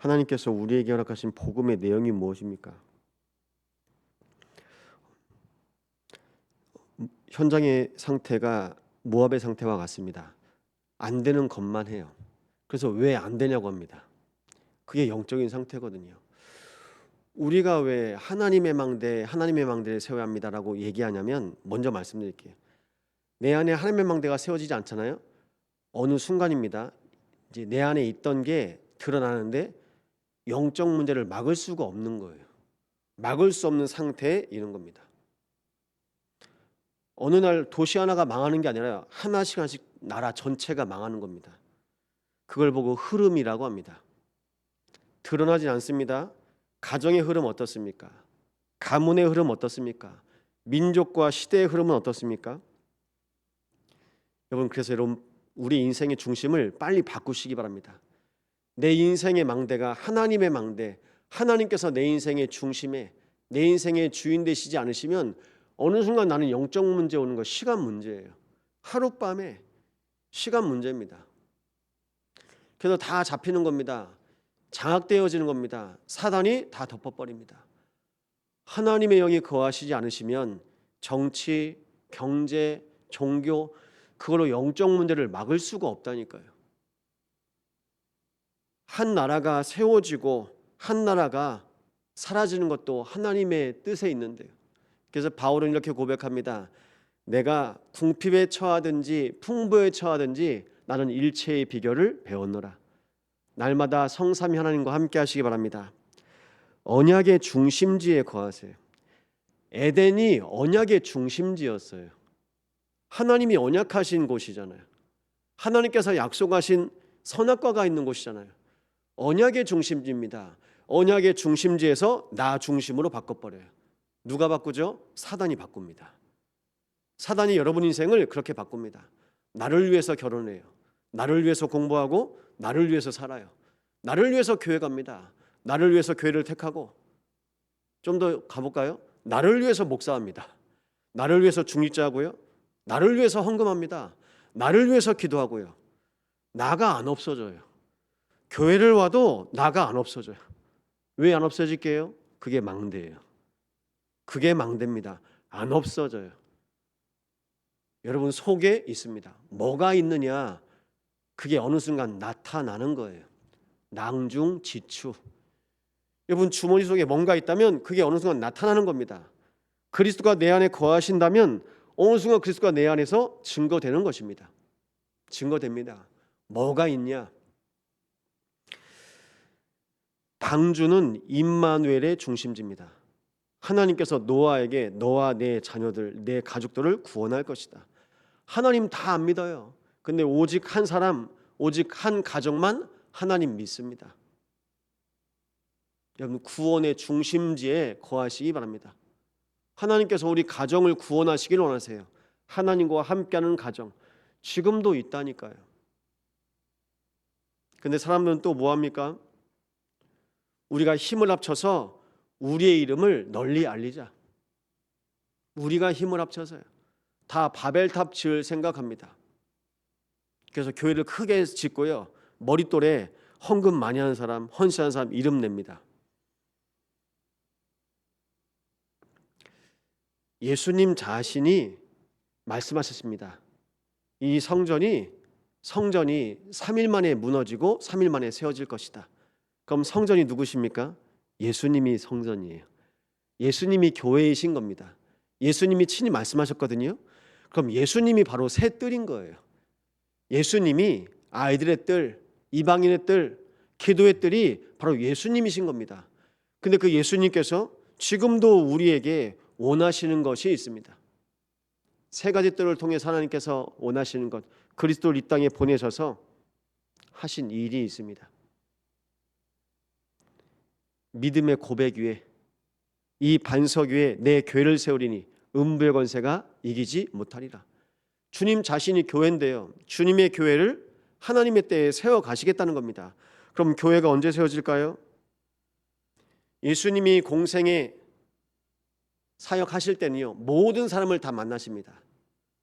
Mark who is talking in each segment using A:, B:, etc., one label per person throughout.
A: 하나님께서 우리에게 허락하신 복음의 내용이 무엇입니까? 현장의 상태가 모압의 상태와 같습니다. 안 되는 것만 해요. 그래서 왜 안 되냐고 합니다. 그게 영적인 상태거든요. 우리가 왜 하나님의 망대를 세워야 합니다라고 얘기하냐면, 먼저 말씀드릴게요. 내 안에 하나님의 망대가 세워지지 않잖아요. 어느 순간입니다. 이제 내 안에 있던 게 드러나는데 영적 문제를 막을 수가 없는 거예요. 막을 수 없는 상태에 이른 겁니다. 어느 날 도시 하나가 망하는 게 아니라 하나씩 하나씩 나라 전체가 망하는 겁니다. 그걸 보고 흐름이라고 합니다. 드러나진 않습니다. 가정의 흐름 어떻습니까? 가문의 흐름 어떻습니까? 민족과 시대의 흐름은 어떻습니까? 그래서 여러분, 우리 인생의 중심을 빨리 바꾸시기 바랍니다. 내 인생의 망대가 하나님의 망대, 하나님께서 내 인생의 중심에, 내 인생의 주인 되시지 않으시면 어느 순간 나는 영적 문제 오는 거 시간 문제예요. 하룻밤에 시간 문제입니다. 그래서 다 잡히는 겁니다. 장악되어지는 겁니다. 사단이 다 덮어버립니다. 하나님의 영이 거하시지 않으시면 정치, 경제, 종교, 그걸로 영적 문제를 막을 수가 없다니까요. 한 나라가 세워지고 한 나라가 사라지는 것도 하나님의 뜻에 있는데요. 그래서 바울은 이렇게 고백합니다. 내가 궁핍에 처하든지 풍부에 처하든지 나는 일체의 비결을 배웠노라. 날마다 성삼위 하나님과 함께 하시기 바랍니다. 언약의 중심지에 거하세요. 에덴이 언약의 중심지였어요. 하나님이 언약하신 곳이잖아요. 하나님께서 약속하신 선악과가 있는 곳이잖아요. 언약의 중심지입니다. 언약의 중심지에서 나 중심으로 바꿔버려요. 누가 바꾸죠? 사단이 바꿉니다. 사단이 여러분 인생을 그렇게 바꿉니다. 나를 위해서 결혼해요. 나를 위해서 공부하고 나를 위해서 살아요. 나를 위해서 교회 갑니다. 나를 위해서 교회를 택하고, 좀 더 가볼까요? 나를 위해서 목사합니다. 나를 위해서 중직자하고요. 나를 위해서 헌금합니다. 나를 위해서 기도하고요. 나가 안 없어져요. 교회를 와도 나가 안 없어져요. 왜 안 없어질게요? 그게 망대예요. 그게 망대입니다. 안 없어져요. 여러분 속에 있습니다. 뭐가 있느냐? 그게 어느 순간 나타나는 거예요. 낭중지추. 여러분 주머니 속에 뭔가 있다면 그게 어느 순간 나타나는 겁니다. 그리스도가 내 안에 거하신다면 어느 순간 그리스도가 내 안에서 증거되는 것입니다. 증거됩니다. 뭐가 있냐? 방주는 임마누엘의 중심지입니다. 하나님께서 노아에게 너와 내 자녀들, 내 가족들을 구원할 것이다. 하나님 다 안 믿어요. 근데 오직 한 사람, 오직 한 가정만 하나님 믿습니다. 여러분 구원의 중심지에 거하시기 바랍니다. 하나님께서 우리 가정을 구원하시길 원하세요. 하나님과 함께하는 가정 지금도 있다니까요. 근데 사람들은 또 뭐합니까? 우리가 힘을 합쳐서 우리의 이름을 널리 알리자. 우리가 힘을 합쳐서요. 다 바벨탑 지을 생각합니다. 그래서 교회를 크게 짓고요. 머릿돌에 헌금 많이 하는 사람, 헌신하는 사람 이름 냅니다. 예수님 자신이 말씀하셨습니다. 이 성전이 3일 만에 무너지고 3일 만에 세워질 것이다. 그럼 성전이 누구십니까? 예수님이 성전이에요. 예수님이 교회이신 겁니다. 예수님이 친히 말씀하셨거든요. 그럼 예수님이 바로 새 뜰인 거예요. 예수님이 아이들의 뜰, 이방인의 뜰, 기도의 뜰이 바로 예수님이신 겁니다. 근데 그 예수님께서 지금도 우리에게 원하시는 것이 있습니다. 세 가지 뜰을 통해서 하나님께서 원하시는 것, 그리스도를 이 땅에 보내셔서 하신 일이 있습니다. 믿음의 고백 위에, 이 반석 위에 내 교회를 세우리니 음부의 권세가 이기지 못하리라. 주님 자신이 교회인데요. 주님의 교회를 하나님의 때에 세워 가시겠다는 겁니다. 그럼 교회가 언제 세워질까요? 예수님이 공생에 사역하실 때는요, 모든 사람을 다 만나십니다.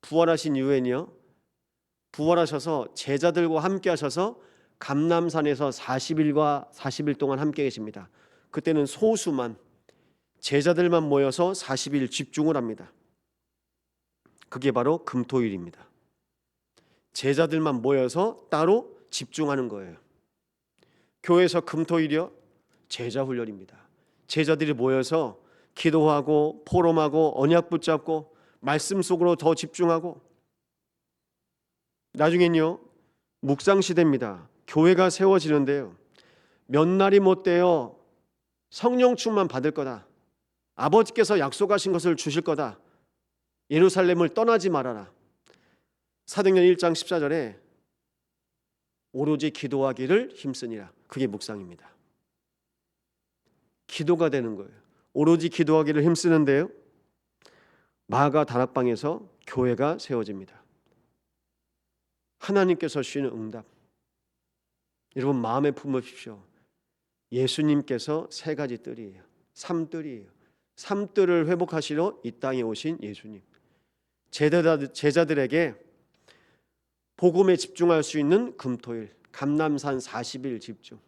A: 부활하신 이후에는요, 부활하셔서 제자들과 함께 하셔서 감람산에서 40일 동안 함께 계십니다. 그때는 소수만 제자들만 모여서 40일 집중을 합니다. 그게 바로 금토일입니다. 제자들만 모여서 따로 집중하는 거예요. 교회에서 금토일이요? 제자 훈련입니다. 제자들이 모여서 기도하고 포럼하고 언약 붙잡고 말씀 속으로 더 집중하고, 나중엔요 묵상 시대입니다. 교회가 세워지는데요, 몇 날이 못 되어 성령 충만 받을 거다. 아버지께서 약속하신 것을 주실 거다. 예루살렘을 떠나지 말아라. 사도행전 1장 14절에 오로지 기도하기를 힘쓰니라. 그게 묵상입니다. 기도가 되는 거예요. 오로지 기도하기를 힘쓰는데요, 마가 다락방에서 교회가 세워집니다. 하나님께서 주시는 응답, 여러분 마음에 품으십시오. 예수님께서 세 가지 뜰이에요. 삼뜰이에요. 삼뜰을 회복하시러 이 땅에 오신 예수님, 제자들에게 복음에 집중할 수 있는 금토일, 감람산 40일 집중.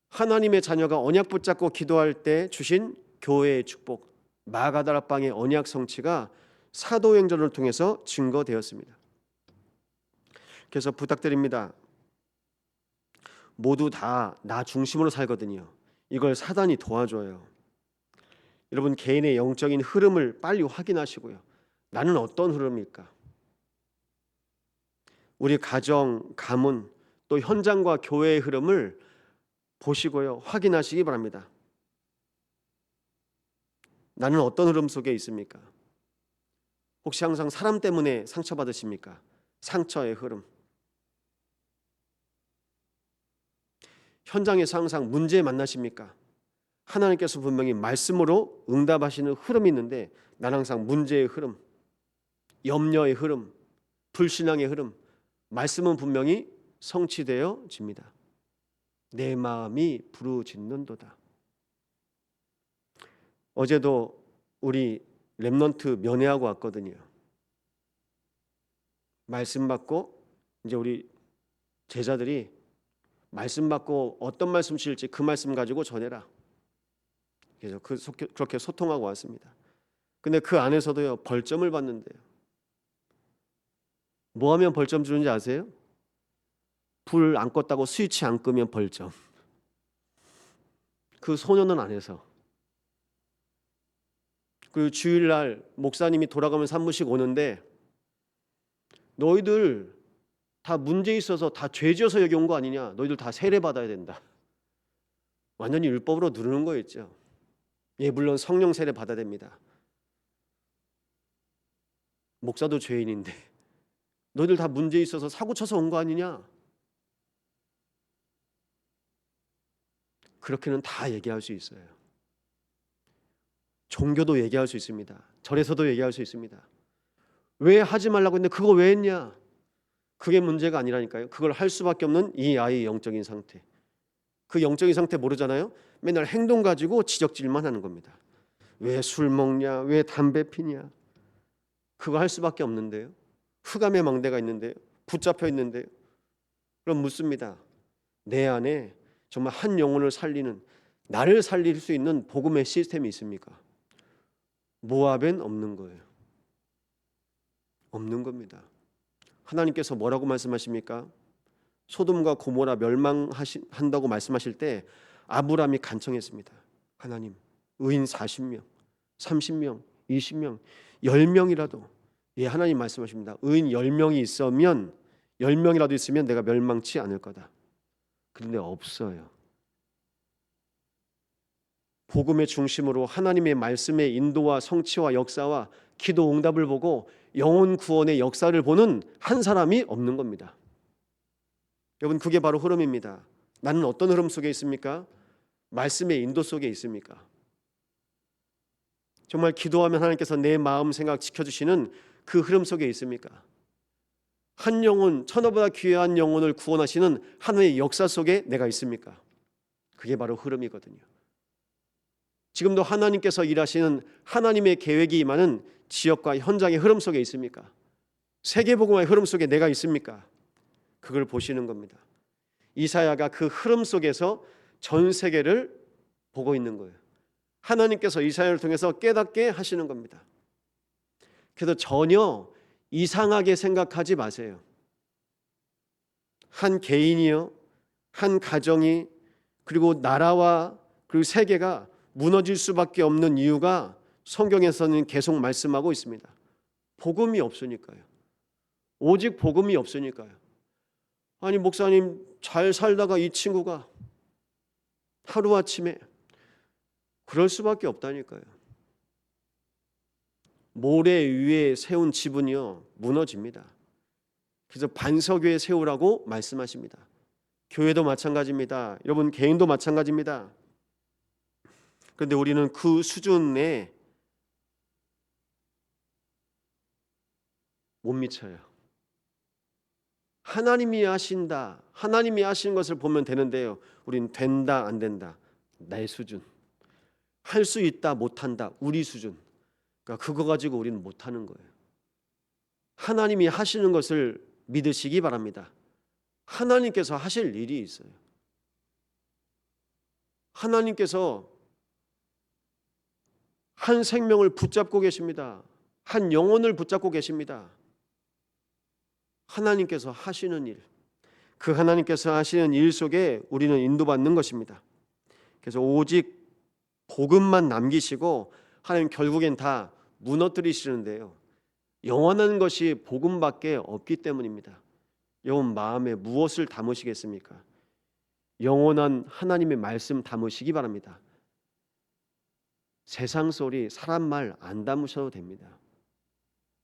A: 하나님의 자녀가 언약 붙잡고 기도할 때 주신 교회의 축복, 마가다락방의 언약 성취가 사도행전을 통해서 증거되었습니다. 그래서 부탁드립니다. 모두 다 나 중심으로 살거든요. 이걸 사단이 도와줘요. 여러분 개인의 영적인 흐름을 빨리 확인하시고요. 나는 어떤 흐름일까? 우리 가정, 가문, 또 현장과 교회의 흐름을 보시고요, 확인하시기 바랍니다. 나는 어떤 흐름 속에 있습니까? 혹시 항상 사람 때문에 상처받으십니까? 상처의 흐름. 현장에서 항상 문제 만나십니까? 하나님께서 분명히 말씀으로 응답하시는 흐름이 있는데 나는 항상 문제의 흐름, 염려의 흐름, 불신앙의 흐름. 말씀은 분명히 성취되어집니다. 내 마음이 부르짖는도다. 어제도 우리 렘넌트 면회하고 왔거든요. 말씀 받고 이제 우리 제자들이 말씀 받고 어떤 말씀 주실지 그 말씀 가지고 전해라. 그래서 그렇게 소통하고 왔습니다. 근데 그 안에서도요 벌점을 받는데요. 뭐 하면 벌점 주는지 아세요? 불 안 껐다고 스위치 안 끄면 벌점. 그 소년은 안 해서. 그리고 주일날 목사님이 돌아가면서 한 분씩 오는데 너희들 다 문제 있어서 다 죄지어서 여기 온 거 아니냐? 너희들 다 세례 받아야 된다. 완전히 율법으로 누르는 거였죠. 예, 물론 성령 세례 받아야 됩니다. 목사도 죄인인데 너희들 다 문제 있어서 사고 쳐서 온 거 아니냐? 그렇게는 다 얘기할 수 있어요. 종교도 얘기할 수 있습니다. 절에서도 얘기할 수 있습니다. 왜 하지 말라고 했는데 그거 왜 했냐? 그게 문제가 아니라니까요. 그걸 할 수밖에 없는 이 아이의 영적인 상태. 그 영적인 상태 모르잖아요. 맨날 행동 가지고 지적질만 하는 겁니다. 왜 술 먹냐? 왜 담배 피냐? 그거 할 수밖에 없는데요. 흑암의 망대가 있는데요. 붙잡혀 있는데요. 그럼 묻습니다. 내 안에 정말 한 영혼을 살리는, 나를 살릴 수 있는 복음의 시스템이 있습니까? 모압엔 없는 거예요. 없는 겁니다. 하나님께서 뭐라고 말씀하십니까? 소돔과 고모라 멸망한다고 말씀하실 때 아브라함이 간청했습니다. 하나님, 의인 40명, 30명, 20명, 10명이라도, 예, 하나님 말씀하십니다. 의인 10명이 있으면, 10명이라도 있으면 내가 멸망치 않을 거다. 그런데 없어요. 복음의 중심으로 하나님의 말씀의 인도와 성취와 역사와 기도 응답을 보고 영혼 구원의 역사를 보는 한 사람이 없는 겁니다. 여러분, 그게 바로 흐름입니다. 나는 어떤 흐름 속에 있습니까? 말씀의 인도 속에 있습니까? 정말 기도하면 하나님께서 내 마음 생각 지켜주시는 그 흐름 속에 있습니까? 한 영혼, 천하보다 귀한 영혼을 구원하시는 하나님의 역사 속에 내가 있습니까? 그게 바로 흐름이거든요. 지금도 하나님께서 일하시는 하나님의 계획이 임하는 지역과 현장의 흐름 속에 있습니까? 세계복음화의 흐름 속에 내가 있습니까? 그걸 보시는 겁니다. 이사야가 그 흐름 속에서 전 세계를 보고 있는 거예요. 하나님께서 이사야를 통해서 깨닫게 하시는 겁니다. 그래서 전혀 이상하게 생각하지 마세요. 한 개인이요, 한 가정이, 그리고 나라와 그리고 세계가 무너질 수밖에 없는 이유가 성경에서는 계속 말씀하고 있습니다. 복음이 없으니까요. 오직 복음이 없으니까요. 아니 목사님, 잘 살다가 이 친구가 하루아침에, 그럴 수밖에 없다니까요. 모래 위에 세운 집은요 무너집니다. 그래서 반석 위에 세우라고 말씀하십니다. 교회도 마찬가지입니다. 여러분 개인도 마찬가지입니다. 그런데 우리는 그 수준에 못 미쳐요. 하나님이 하신다, 하나님이 하시는 것을 보면 되는데요, 우리는 된다 안 된다, 내 수준, 할 수 있다 못한다, 우리 수준. 그러니까 그거 가지고 우리는 못하는 거예요. 하나님이 하시는 것을 믿으시기 바랍니다. 하나님께서 하실 일이 있어요. 하나님께서 한 생명을 붙잡고 계십니다. 한 영혼을 붙잡고 계십니다. 하나님께서 하시는 일, 그 하나님께서 하시는 일 속에 우리는 인도받는 것입니다. 그래서 오직 복음만 남기시고 하나님 결국엔 다 무너뜨리시는데요, 영원한 것이 복음밖에 없기 때문입니다. 여러분 마음에 무엇을 담으시겠습니까? 영원한 하나님의 말씀 담으시기 바랍니다. 세상 소리, 사람 말 안 담으셔도 됩니다.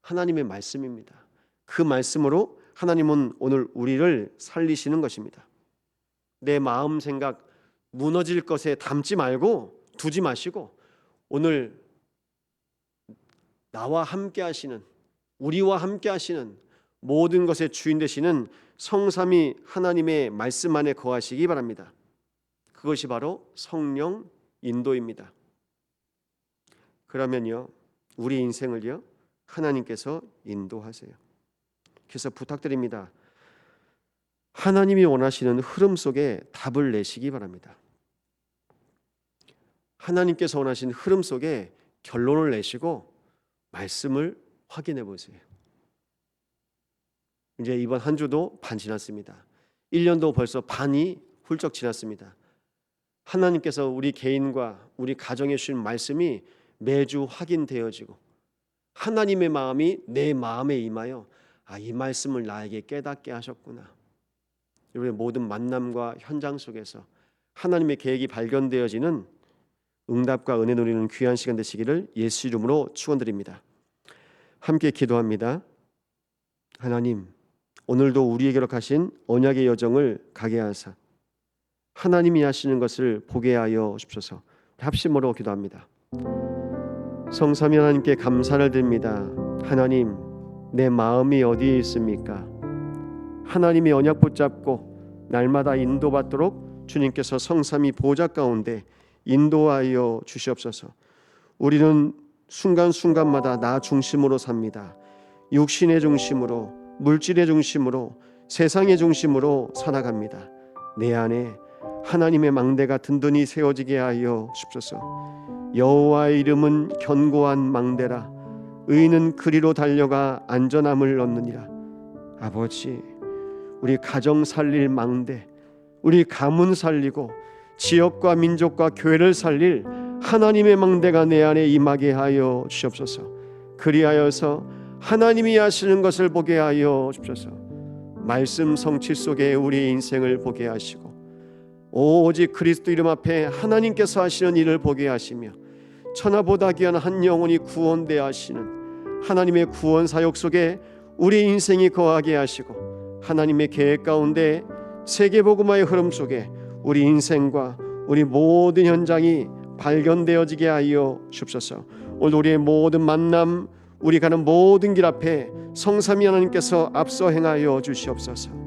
A: 하나님의 말씀입니다. 그 말씀으로 하나님은 오늘 우리를 살리시는 것입니다. 내 마음 생각 무너질 것에 담지 말고, 두지 마시고, 오늘 나와 함께 하시는, 우리와 함께 하시는 모든 것의 주인 되시는 성삼위 하나님의 말씀 안에 거하시기 바랍니다. 그것이 바로 성령 인도입니다. 그러면요, 우리 인생을요 하나님께서 인도하세요. 그래서 부탁드립니다. 하나님이 원하시는 흐름 속에 답을 내시기 바랍니다. 하나님께서 원하시는 흐름 속에 결론을 내시고 말씀을 확인해 보세요. 이제 이번 한 주도 반 지났습니다. 1년도 벌써 반이 훌쩍 지났습니다. 하나님께서 우리 개인과 우리 가정에 주신 말씀이 매주 확인되어지고, 하나님의 마음이 내 마음에 임하여 이 말씀을 나에게 깨닫게 하셨구나. 여러분의 모든 만남과 현장 속에서 하나님의 계획이 발견되어지는 응답과 은혜 누리는 귀한 시간 되시기를 예수 이름으로 축원드립니다. 함께 기도합니다. 하나님, 오늘도 우리에게로 가신 언약의 여정을 가게 하사 하나님이 하시는 것을 보게 하여 주옵소서. 합심으로 기도합니다. 성삼위 하나님께 감사를 드립니다. 하나님, 내 마음이 어디에 있습니까? 하나님의 언약 붙잡고 날마다 인도받도록 주님께서 성삼위 보좌 가운데 인도하여 주시옵소서. 우리는 순간순간마다 나 중심으로 삽니다. 육신의 중심으로, 물질의 중심으로, 세상의 중심으로 살아갑니다. 내 안에 하나님의 망대가 든든히 세워지게 하여 주옵소서. 여호와의 이름은 견고한 망대라. 의인은 그리로 달려가 안전함을 얻느니라. 아버지, 우리 가정 살릴 망대, 우리 가문 살리고 지역과 민족과 교회를 살릴 하나님의 망대가 내 안에 임하게 하여 주시옵소서. 그리하여서 하나님이 하시는 것을 보게 하여 주옵소서. 말씀 성취 속에 우리 인생을 보게 하시고, 오직 그리스도 이름 앞에 하나님께서 하시는 일을 보게 하시며, 천하보다 귀한 한 영혼이 구원되어 하시는 하나님의 구원 사역 속에 우리 인생이 거하게 하시고, 하나님의 계획 가운데 세계복음화의 흐름 속에 우리 인생과 우리 모든 현장이 발견되어지게 하여 주옵소서. 오늘 우리의 모든 만남, 우리 가는 모든 길 앞에 성삼위 하나님께서 앞서 행하여 주시옵소서.